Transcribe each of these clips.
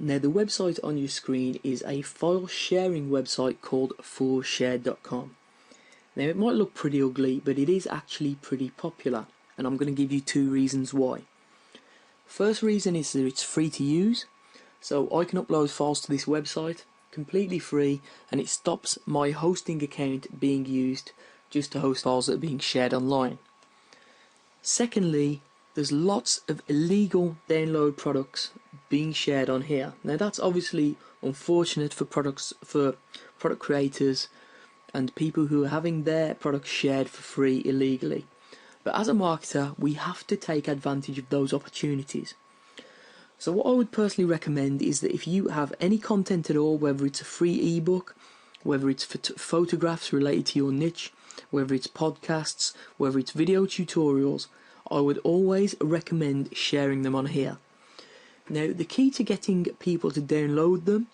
Now the website on your screen is a file sharing website called forshare.com. Now it might look pretty ugly, but it is actually pretty popular, and I'm going to give you two reasons why. First reason is that it's free to use, so I can upload files to this website completely free, and it stops my hosting account being used just to host files that are being shared online. Secondly, there's lots of illegal download products being shared on here. Now that's obviously unfortunate for product creators and people who are having their products shared for free illegally. But as a marketer, we have to take advantage of those opportunities. So what I would personally recommend is that if you have any content at all, whether it's a free ebook, whether it's photographs related to your niche, whether it's podcasts, whether it's video tutorials, I would always recommend sharing them on here. Now, the key to getting people to download them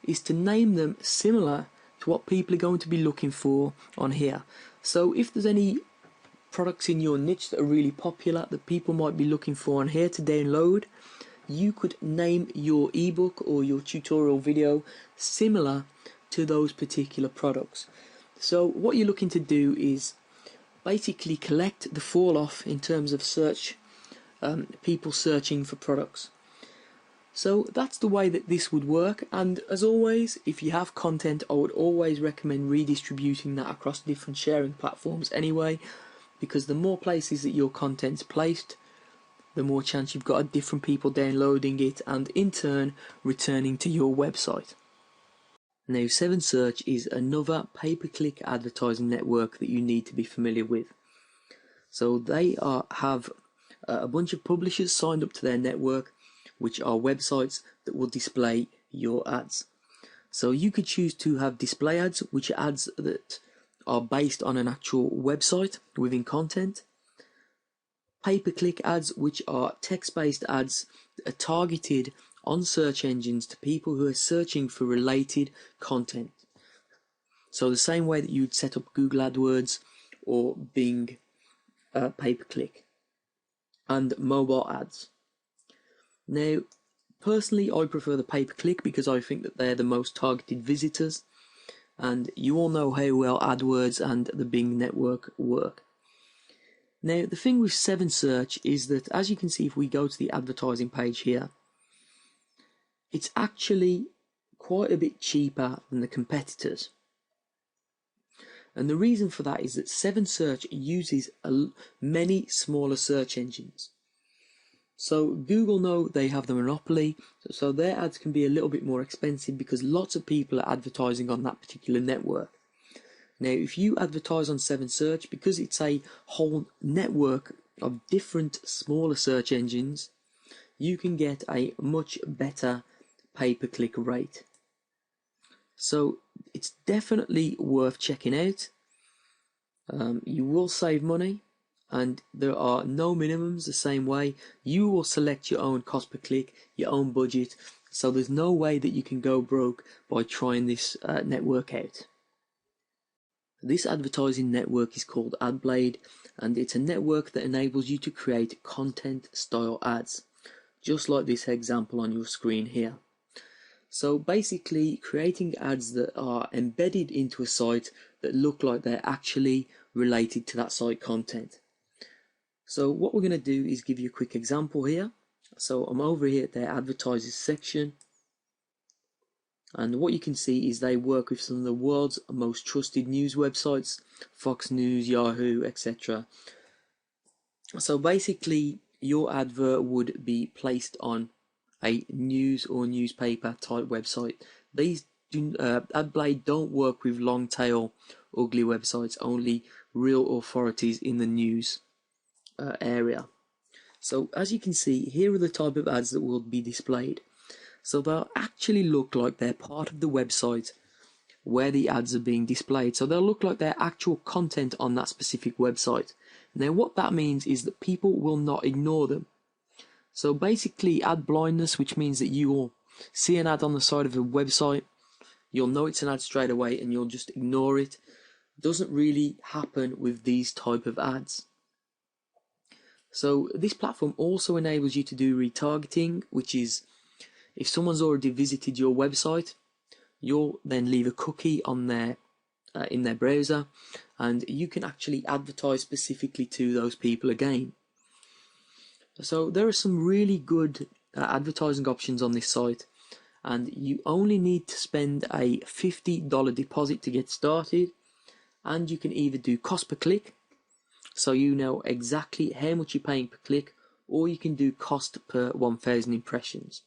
is to name them similar to what people are going to be looking for on here. So if there's any products in your niche that are really popular that people might be looking for on here to download, you could name your ebook or your tutorial video similar to those particular products. So what you're looking to do is basically collect the fall off in terms of search, people searching for products. So that's the way that this would work, and as always, if you have content, I would always recommend redistributing that across different sharing platforms anyway, because the more places that your content's placed, the more chance you've got of different people downloading it and in turn returning to your website. Now 7Search is another pay-per-click advertising network that you need to be familiar with. So they have a bunch of publishers signed up to their network, which are websites that will display your ads. So you could choose to have display ads, which are ads that are based on an actual website within content. Pay-per-click ads, which are text-based ads that are targeted on search engines to people who are searching for related content. So the same way that you'd set up Google AdWords or Bing pay-per-click. And mobile ads. Now, personally, I prefer the pay-per-click because I think that they're the most targeted visitors, and you all know how well AdWords and the Bing network work. Now, the thing with 7Search is that, as you can see, if we go to the advertising page here, it's actually quite a bit cheaper than the competitors. And the reason for that is that 7Search uses many smaller search engines. So Google know they have the monopoly, so their ads can be a little bit more expensive because lots of people are advertising on that particular network. Now, if you advertise on 7Search, because it's a whole network of different smaller search engines, you can get a much better pay-per-click rate. So it's definitely worth checking out. You will save money, and there are no minimums the same way. You will select your own cost per click, your own budget, so there's no way that you can go broke by trying this network out. This advertising network is called AdBlade, and it's a network that enables you to create content style ads, just like this example on your screen here. So basically creating ads that are embedded into a site that look like they're actually related to that site content. So what we're going to do is give you a quick example here. So I'm over here at their advertisers section, and what you can see is they work with some of the world's most trusted news websites, Fox News, Yahoo, etc. So basically your advert would be placed on a news or newspaper type website. These AdBlade don't work with long tail ugly websites, only real authorities in the news area. So as you can see, here are the type of ads that will be displayed. So they'll actually look like they're part of the website where the ads are being displayed. So they'll look like they're actual content on that specific website. Now what that means is that people will not ignore them. So basically ad blindness, which means that you will see an ad on the side of a website, you'll know it's an ad straight away and you'll just ignore it, doesn't really happen with these type of ads. So this platform also enables you to do retargeting, which is if someone's already visited your website, you'll then leave a cookie on their in their browser, and you can actually advertise specifically to those people again. So there are some really good advertising options on this site, and you only need to spend a $50 deposit to get started, and you can either do cost per click, so you know exactly how much you're paying per click, or you can do cost per 1,000 impressions.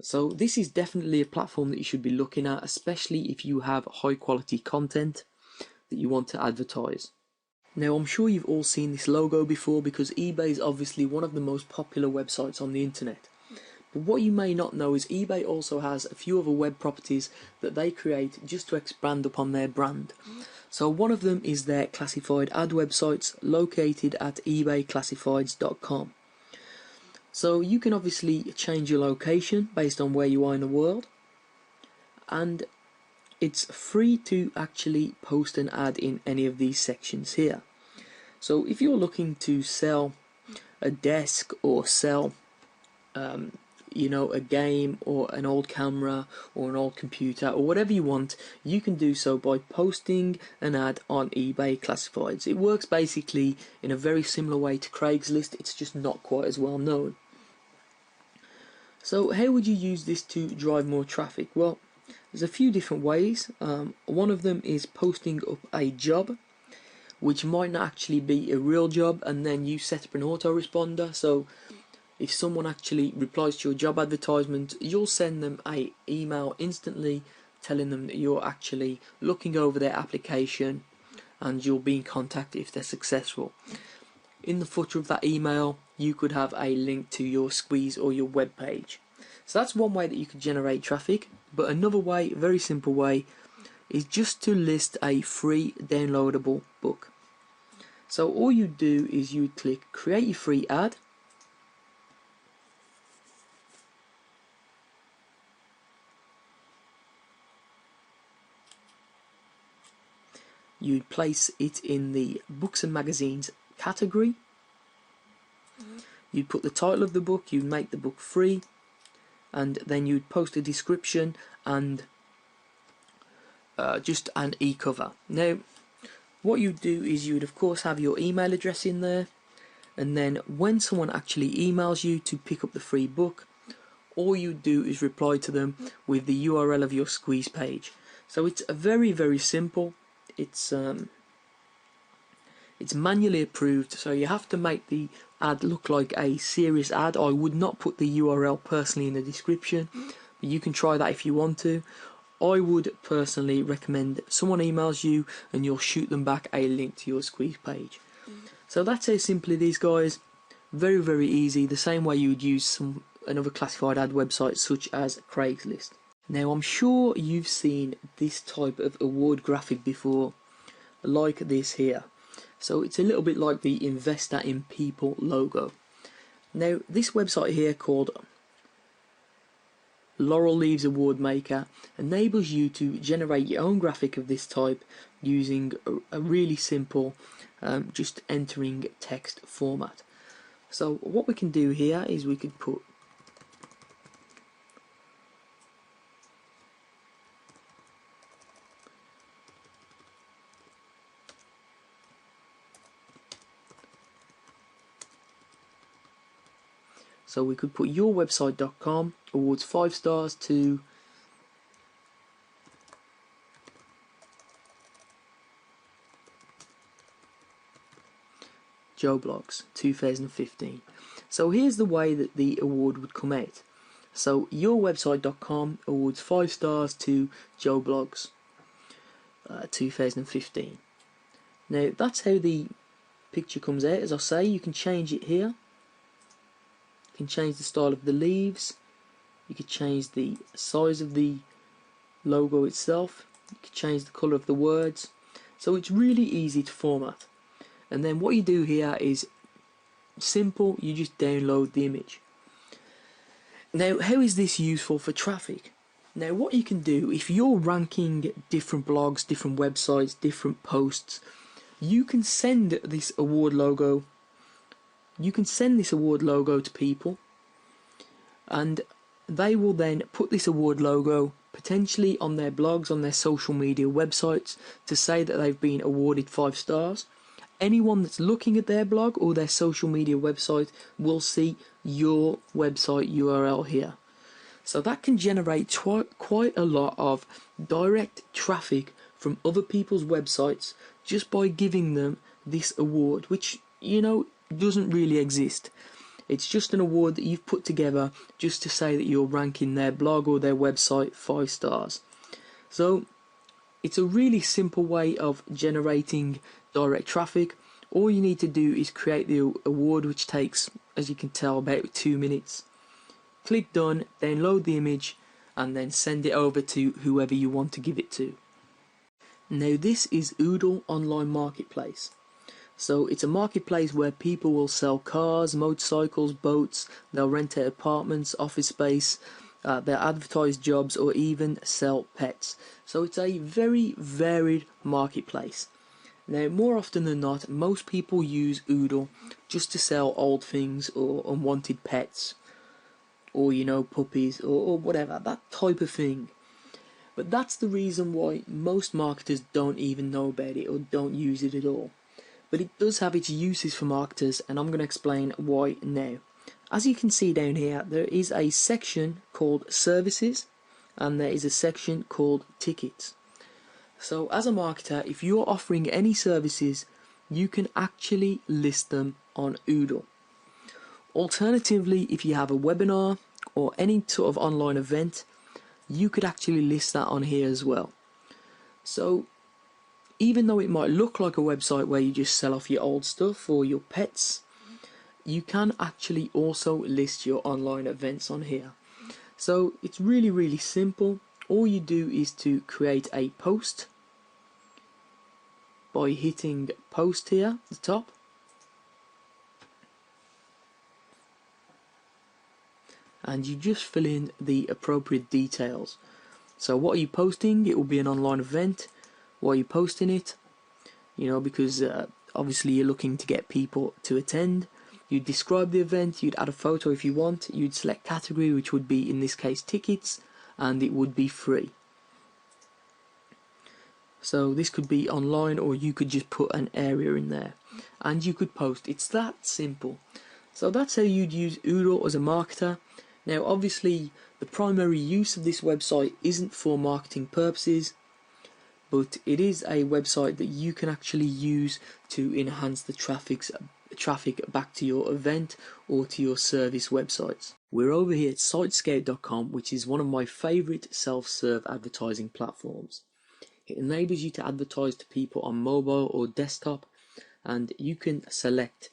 So this is definitely a platform that you should be looking at, especially if you have high quality content that you want to advertise. Now, I'm sure you've all seen this logo before, because eBay is obviously one of the most popular websites on the internet. But what you may not know is eBay also has a few other web properties that they create just to expand upon their brand. So one of them is their classified ad websites located at ebayclassifieds.com. So you can obviously change your location based on where you are in the world, and it's free to actually post an ad in any of these sections here. So if you're looking to sell a desk, or sell a game or an old camera or an old computer or whatever you want, you can do so by posting an ad on eBay Classifieds. It works basically in a very similar way to Craigslist, it's just not quite as well known. So how would you use this to drive more traffic? Well, there's a few different ways. One of them is posting up a job, which might not actually be a real job, and then you set up an autoresponder. So if someone actually replies to your job advertisement, you'll send them an email instantly telling them that you're actually looking over their application, and you'll be in contact if they're successful. In the footer of that email, you could have a link to your squeeze or your web page. So that's one way that you could generate traffic. But another way, a very simple way, is just to list a free downloadable book. So all you do is you click create your free ad, you'd place it in the books and magazines category. You'd put the title of the book, you'd make the book free, and then you'd post a description and just an e-cover. Now, what you'd do is you'd of course have your email address in there, and then when someone actually emails you to pick up the free book, all you do is reply to them with the URL of your squeeze page. So it's a very simple. It's manually approved, so you have to make the ad look like a serious ad. I would not put the URL personally in the description, but you can try that if you want to. I would personally recommend someone emails you and you'll shoot them back a link to your squeeze page. So that's how simple it is, guys. Very easy, the same way you would use another classified ad website such as Craigslist. Now, I'm sure you've seen this type of award graphic before, like this here. So it's a little bit like the Investor in People logo. Now, this website here called Laurel Leaves Award Maker enables you to generate your own graphic of this type using a really simple just entering text format. So what we can do here is we could put yourwebsite.com awards 5 stars to Joe Blogs 2015. So here's the way that the award would come out. So yourwebsite.com awards 5 stars to Joe Blogs 2015. Now that's how the picture comes out. As I say, you can change it here. You can change the style of the leaves, you could change the size of the logo itself, you could change the colour of the words. So it's really easy to format. And then what you do here is simple, you just download the image. Now, how is this useful for traffic? Now, what you can do, if you're ranking different blogs, different websites, different posts, you can send this award logo to people, and they will then put this award logo potentially on their blogs, on their social media websites, to say that they've been awarded 5 stars. Anyone that's looking at their blog or their social media website will see your website URL here. So that can generate quite a lot of direct traffic from other people's websites just by giving them this award, which, doesn't really exist. It's just an award that you've put together just to say that you're ranking their blog or their website 5 stars. So it's a really simple way of generating direct traffic. All you need to do is create the award, which takes, as you can tell, about 2 minutes. Click done, then load the image, and then send it over to whoever you want to give it to. Now this is Oodle Online Marketplace. So it's a marketplace where people will sell cars, motorcycles, boats, they'll rent out apartments, office space, they'll advertise jobs, or even sell pets. So it's a very varied marketplace. Now, more often than not, most people use Oodle just to sell old things or unwanted pets, or puppies, or whatever, that type of thing. But that's the reason why most marketers don't even know about it or don't use it at all. But it does have its uses for marketers, and I'm going to explain why now. As you can see down here, there is a section called Services, and there is a section called Tickets. So as a marketer, if you're offering any services, you can actually list them on Oodle. Alternatively, if you have a webinar or any sort of online event, you could actually list that on here as well. So even though it might look like a website where you just sell off your old stuff or your pets, you can actually also list your online events on here. So it's really, really simple. All you do is to create a post by hitting post here at the top. And you just fill in the appropriate details. So what are you posting? It will be an online event. Why are you posting it? Because obviously you're looking to get people to attend. You'd describe the event, you'd add a photo if you want, you'd select category, which would be in this case tickets, and it would be free. So this could be online, or you could just put an area in there and you could post. It's that simple. So that's how you'd use Oodle as a marketer. Now obviously the primary use of this website isn't for marketing purposes, but it is a website that you can actually use to enhance the traffic back to your event or to your service websites. We're over here at sitescout.com, which is one of my favorite self-serve advertising platforms. It enables you to advertise to people on mobile or desktop, and you can select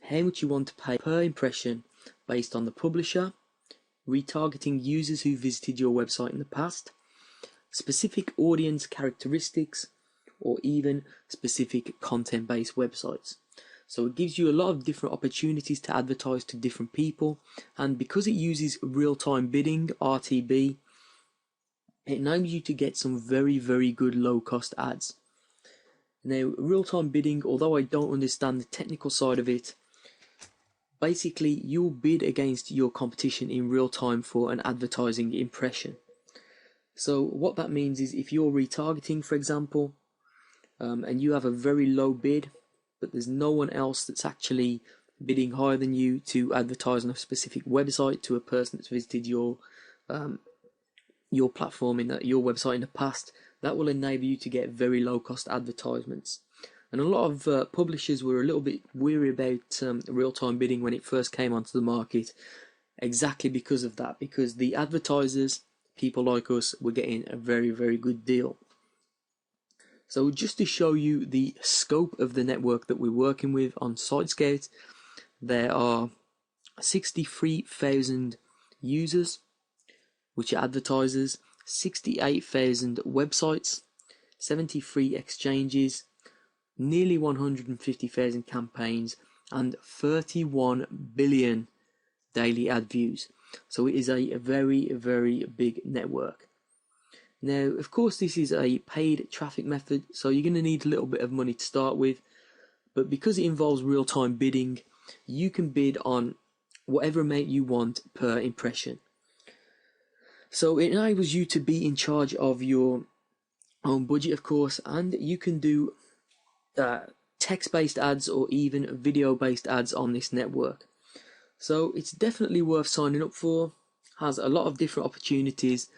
how much you want to pay per impression based on the publisher, retargeting users who visited your website in the past, specific audience characteristics, or even specific content-based websites. So it gives you a lot of different opportunities to advertise to different people, and because it uses real-time bidding, RTB, it enables you to get some very, very good low-cost ads. Now, real-time bidding, although I don't understand the technical side of it, basically you'll bid against your competition in real time for an advertising impression. So what that means is if you're retargeting, for example, and you have a very low bid, but there's no one else that's actually bidding higher than you to advertise on a specific website to a person that's visited your platform your website in the past, that will enable you to get very low cost advertisements. And a lot of publishers were a little bit weary about real-time bidding when it first came onto the market, exactly because of that, because the advertisers, people like us, were getting a very, very good deal. So just to show you the scope of the network that we're working with on SiteScout, there are 63,000 users, which are advertisers, 68,000 websites, 73 exchanges, nearly 150,000 campaigns, and 31 billion daily ad views. So it is a very, very big network. Now, of course, this is a paid traffic method, so you're going to need a little bit of money to start with, but because it involves real-time bidding, you can bid on whatever amount you want per impression. So it enables you to be in charge of your own budget, of course, and you can do text-based ads or even video-based ads on this network. So it's definitely worth signing up for. Has a lot of different opportunities,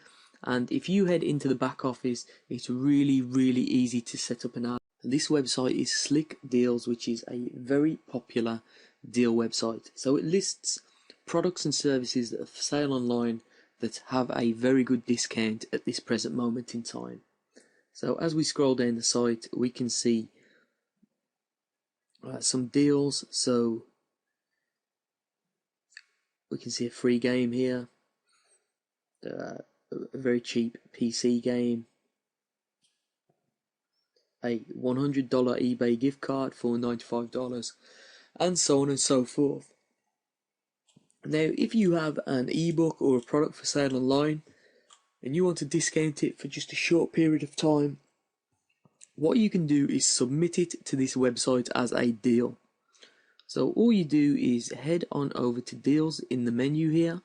and if you head into the back office, it's really easy to set up an ad. This website is Slick Deals, which is a very popular deal website. So it lists products and services that are for sale online that have a very good discount at this present moment in time. So as we scroll down the site, we can see some deals. So we can see a free game here, a very cheap PC game, a $100 eBay gift card for $95, and so on and so forth. Now, if you have an ebook or a product for sale online and you want to discount it for just a short period of time, what you can do is submit it to this website as a deal. So all you do is head on over to deals in the menu here,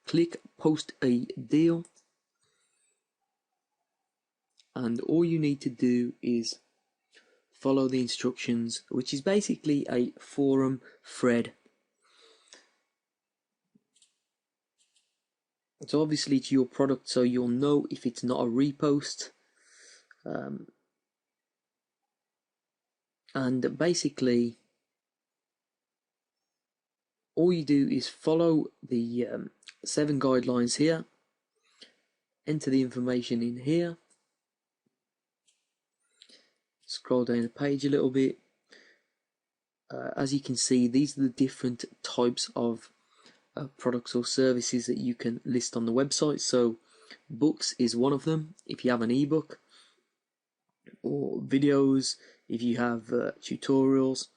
click post a deal, and all you need to do is follow the instructions, which is basically a forum thread. So obviously it's your product, so you'll know if it's not a repost. And basically all you do is follow the 7 guidelines here, enter the information in here, scroll down the page a little bit. As you can see, these are the different types of products or services that you can list on the website. So books is one of them if you have an ebook, or videos if you have tutorials,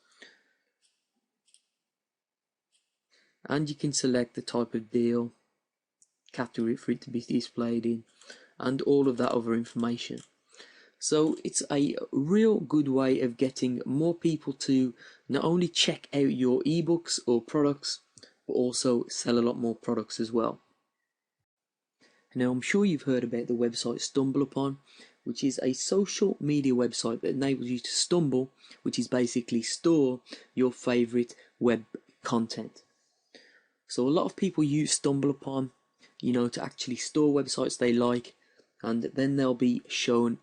and you can select the type of deal, category for it to be displayed in, and all of that other information. So it's a real good way of getting more people to not only check out your ebooks or products, but also sell a lot more products as well. Now, I'm sure you've heard about the website StumbleUpon, which is a social media website that enables you to stumble, which is basically store your favorite web content. So a lot of people use StumbleUpon, to actually store websites they like, and then they'll be shown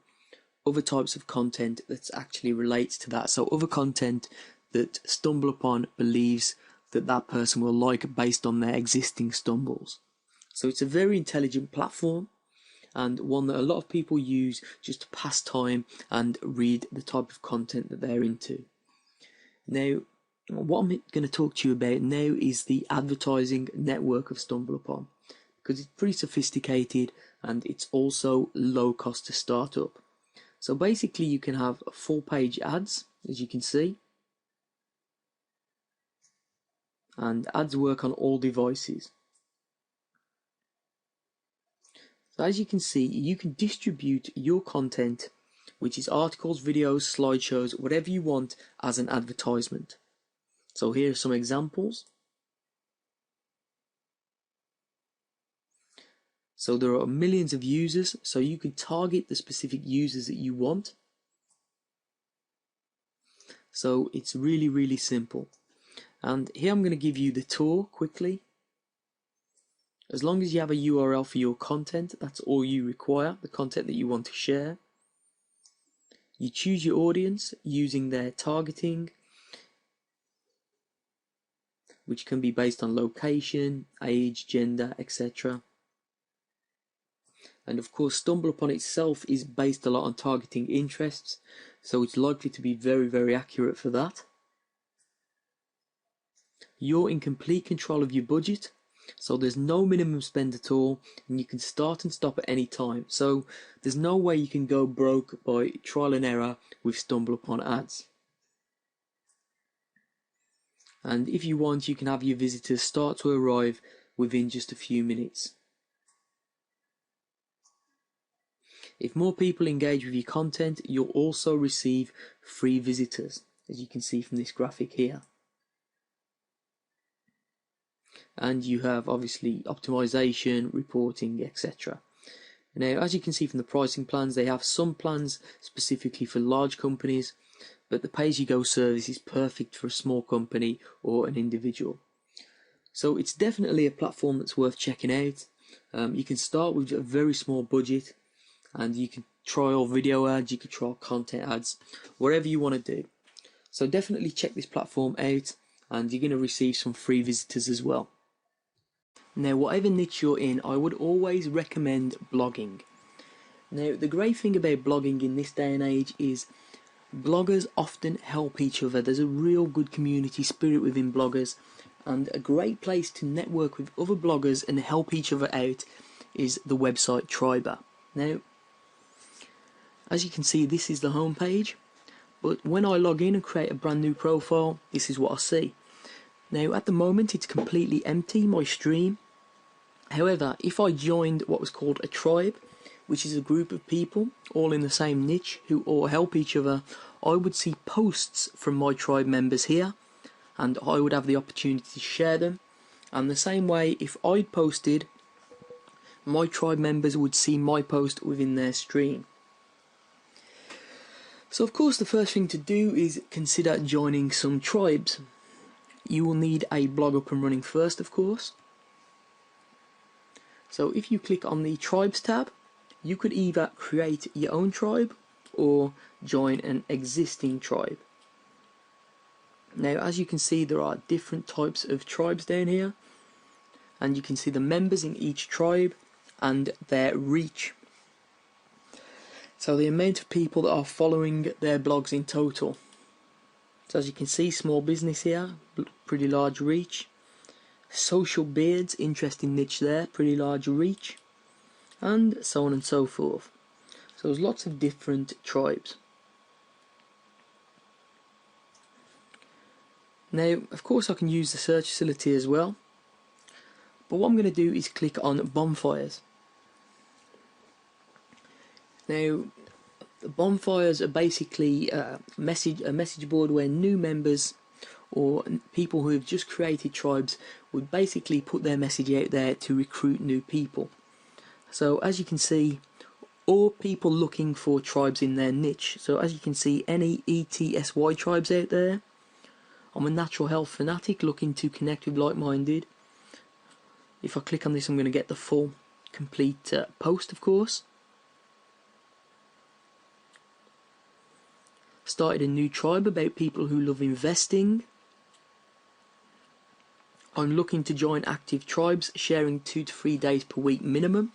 other types of content that actually relates to that. So other content that StumbleUpon believes that person will like based on their existing stumbles. So it's a very intelligent platform, and one that a lot of people use just to pass time and read the type of content that they're into. Now, what I'm going to talk to you about now is the advertising network of StumbleUpon, because it's pretty sophisticated and it's also low cost to start up. So basically you can have full page ads, as you can see, and ads work on all devices. So as you can see, you can distribute your content, which is articles, videos, slideshows, whatever you want, as an advertisement. So here are some examples. So there are millions of users, so you can target the specific users that you want. So it's really simple. And here I'm going to give you the tour quickly. As long as you have a URL for your content, that's all you require, the content that you want to share. You choose your audience using their targeting, which can be based on location, age, gender, etc. And of course, StumbleUpon itself is based a lot on targeting interests, so it's likely to be very accurate for that. You're in complete control of your budget, so there's no minimum spend at all, and you can start and stop at any time. So there's no way you can go broke by trial and error with StumbleUpon ads. And if you want, you can have your visitors start to arrive within just a few minutes. If more people engage with your content, you'll also receive free visitors, as you can see from this graphic here. and you have obviously optimization, reporting, etc. Now, as you can see from the pricing plans, they have some plans specifically for large companies, but the pay-as-you-go service is perfect for a small company or an individual. So it's definitely a platform that's worth checking out. You can start with a very small budget, and you can trial video ads, you can trial content ads, whatever you want to do. So definitely check this platform out, and you're going to receive some free visitors as well. Now, whatever niche you're in, I would always recommend blogging. Now, the great thing about blogging in this day and age is bloggers often help each other. There's a real good community spirit within bloggers, and a great place to network with other bloggers and help each other out is the website Triber. Now, as you can see, this is the home page, but when I log in and create a brand new profile, this is what I see. Now, at the moment, it's completely empty, my stream. However, if I joined what was called a tribe, which is a group of people all in the same niche who all help each other, I would see posts from my tribe members here, and I would have the opportunity to share them. And the same way, if I'd posted, my tribe members would see my post within their stream. So of course the first thing to do is consider joining some tribes. You will need a blog up and running first, of course. So if you click on the Tribes tab, you could either create your own tribe or join an existing tribe. Now, as you can see, there are different types of tribes down here, and you can see the members in each tribe and their reach. So the amount of people that are following their blogs in total. So as you can see, small business here, pretty large reach. Social beards, interesting niche there, pretty large reach. And so on and so forth. So there's lots of different tribes. Now, of course I can use the search facility as well. But what I'm going to do is click on bonfires. Now, the bonfires are basically a message board where new members or people who have just created tribes would basically put their message out there to recruit new people. So as you can see, or people looking for tribes in their niche. So as you can see, any ETSY tribes out there. I'm a natural health fanatic looking to connect with like-minded. If I click on this, I'm going to get the full complete post, of course. Started a new tribe about people who love investing. I'm looking to join active tribes, sharing 2 to 3 days per week minimum.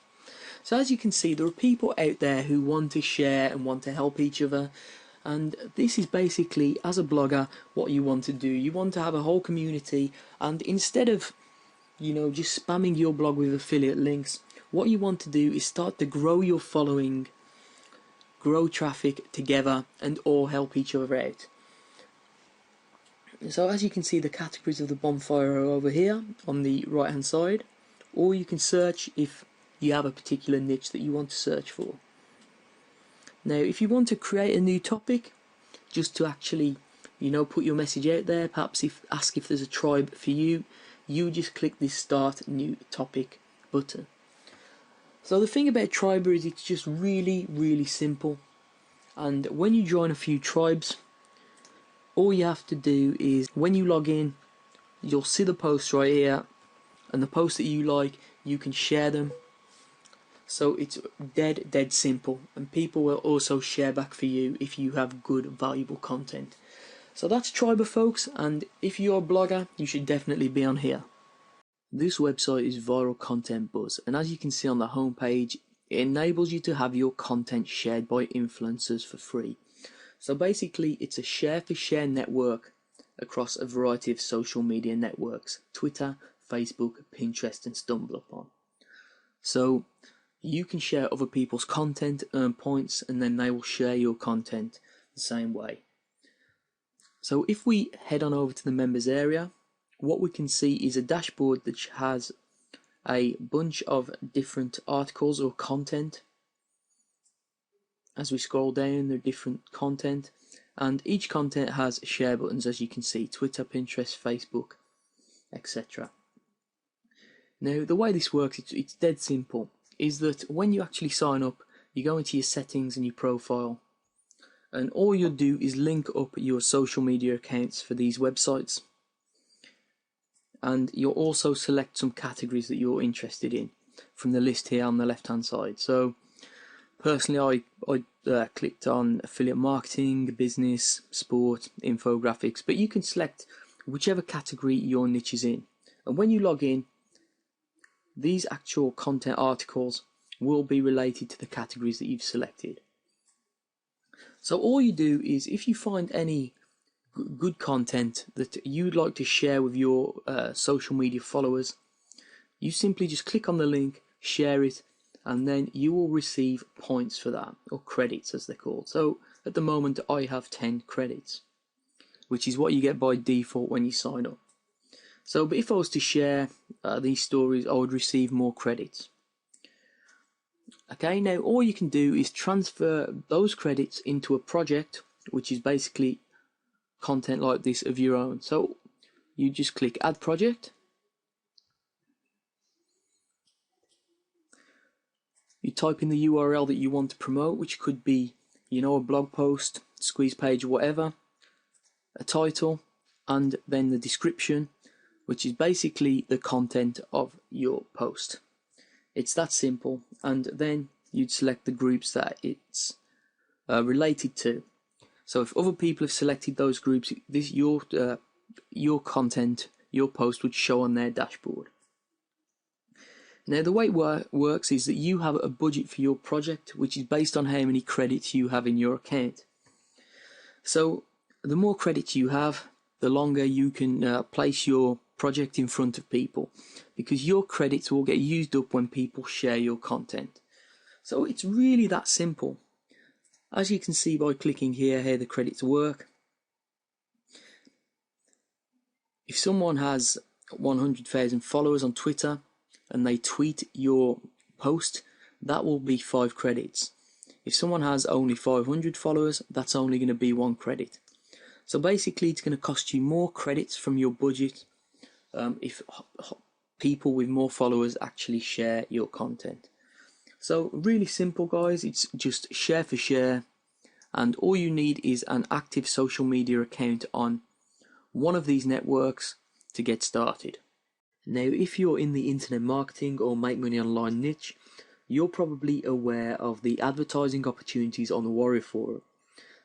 So as you can see, there are people out there who want to share and want to help each other. And this is basically, as a blogger, what you want to do. You want to have a whole community, and instead of, just spamming your blog with affiliate links, what you want to do is start to grow your following, grow traffic together, and all help each other out. So as you can see, the categories of the bonfire are over here on the right hand side, or you can search if you have a particular niche that you want to search for. Now, if you want to create a new topic, just to actually, put your message out there, perhaps ask if there's a tribe for you, you just click this Start New Topic button. So the thing about Triber is it's just really, really simple. And when you join a few tribes, all you have to do is, when you log in, you'll see the posts right here, and the posts that you like, you can share them. So it's dead simple, and people will also share back for you if you have good, valuable content. So that's Triber, folks, and if you're a blogger, you should definitely be on here. This website is Viral Content Buzz, and as you can see on the home page, it enables you to have your content shared by influencers for free. So basically, it's a share-for-share network across a variety of social media networks: Twitter, Facebook, Pinterest, and StumbleUpon. So you can share other people's content, earn points, and then they will share your content the same way. So if we head on over to the members area, what we can see is a dashboard that has a bunch of different articles or content. As we scroll down, there are different content, and each content has share buttons, as you can see: Twitter, Pinterest, Facebook, etc. Now the way this works, it's dead simple, is that when you actually sign up, you go into your settings and your profile, and all you'll do is link up your social media accounts for these websites, and you'll also select some categories that you're interested in from the list here on the left hand side. So personally I clicked on affiliate marketing, business, sport, infographics, but you can select whichever category your niche is in, and when you log in, these actual content articles will be related to the categories that you've selected. So all you do is, if you find any good content that you'd like to share with your social media followers, you simply just click on the link, share it, and then you will receive points for that, or credits as they're called. So at the moment I have 10 credits, which is what you get by default when you sign up. So, but if I was to share these stories, I would receive more credits. Okay, now all you can do is transfer those credits into a project, which is basically content like this of your own. So you just click add project. You type in the URL that you want to promote, which could be, you know, a blog post, squeeze page, whatever, a title, and then the description, which is basically the content of your post. It's that simple, and then you'd select the groups that it's related to. So if other people have selected those groups, this your content, your post would show on their dashboard. Now the way it works is that you have a budget for your project, which is based on how many credits you have in your account. So the more credits you have, the longer you can place your project in front of people, because your credits will get used up when people share your content. So it's really that simple. As you can see by clicking here how the credits work, if someone has 100,000 followers on Twitter and they tweet your post, that will be 5 credits. If someone has only 500 followers, that's only going to be 1 credit. So basically it's going to cost you more credits from your budget if people with more followers actually share your content. So really simple, guys. It's just share for share, and all you need is an active social media account on one of these networks to get started. Now if you're in the internet marketing or make money online niche, you're probably aware of the advertising opportunities on the Warrior Forum.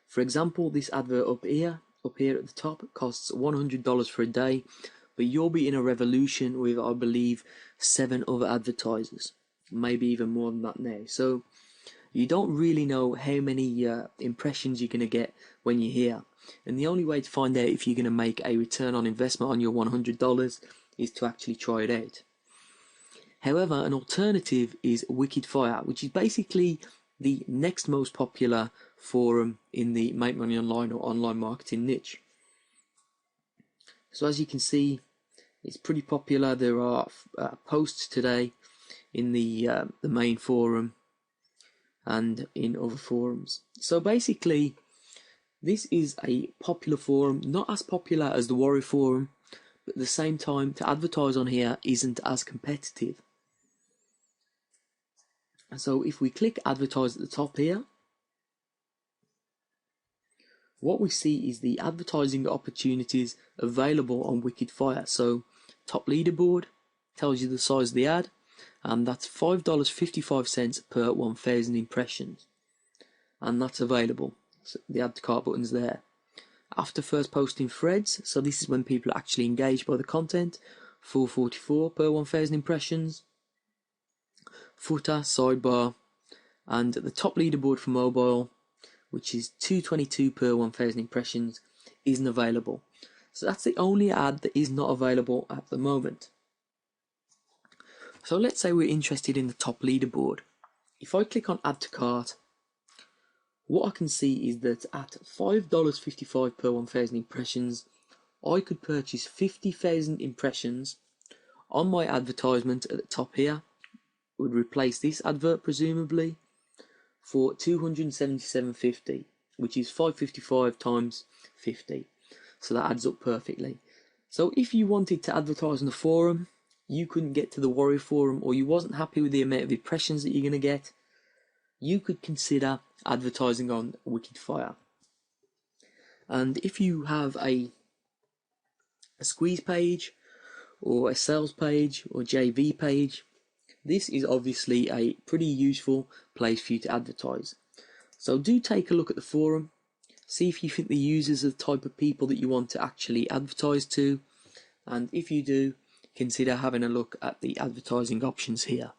For example, this advert up here at the top costs $100 for a day, but you'll be in a revolution with, I believe, 7 other advertisers, maybe even more than that now. So you don't really know how many impressions you're going to get when you're here, and the only way to find out if you're going to make a return on investment on your $100 is to actually try it out. However, an alternative is Wicked Fire, which is basically the next most popular forum in the make money online or online marketing niche. So as you can see, it's pretty popular. There are posts today in the main forum and in other forums. So basically, this is a popular forum, not as popular as the Warrior Forum, but at the same time, to advertise on here isn't as competitive. And so if we click advertise at the top here, what we see is the advertising opportunities available on Wicked Fire. So top leaderboard tells you the size of the ad, and that's $5.55 per 1,000 impressions, and that's available. So the add to cart button's there. After first posting threads, so this is when people are actually engaged by the content, $4.44 per 1,000 impressions. Footer, sidebar, and the top leaderboard for mobile, which is $2.22 per 1,000 impressions, isn't available. So that's the only ad that is not available at the moment. So let's say we're interested in the top leaderboard. If I click on add to cart, what I can see is that at $5.55 per 1,000 impressions, I could purchase 50,000 impressions on my advertisement at the top here. Would replace this advert presumably for $277.50, which is $5.55 times 50. So that adds up perfectly. So if you wanted to advertise on the forum, you couldn't get to the Warrior Forum, or you wasn't happy with the amount of impressions that you're going to get, you could consider advertising on Wikifire. And if you have a squeeze page, or a sales page, or JV page, this is obviously a pretty useful place for you to advertise. So do take a look at the forum, see if you think the users are the type of people that you want to actually advertise to, and if you do, consider having a look at the advertising options here.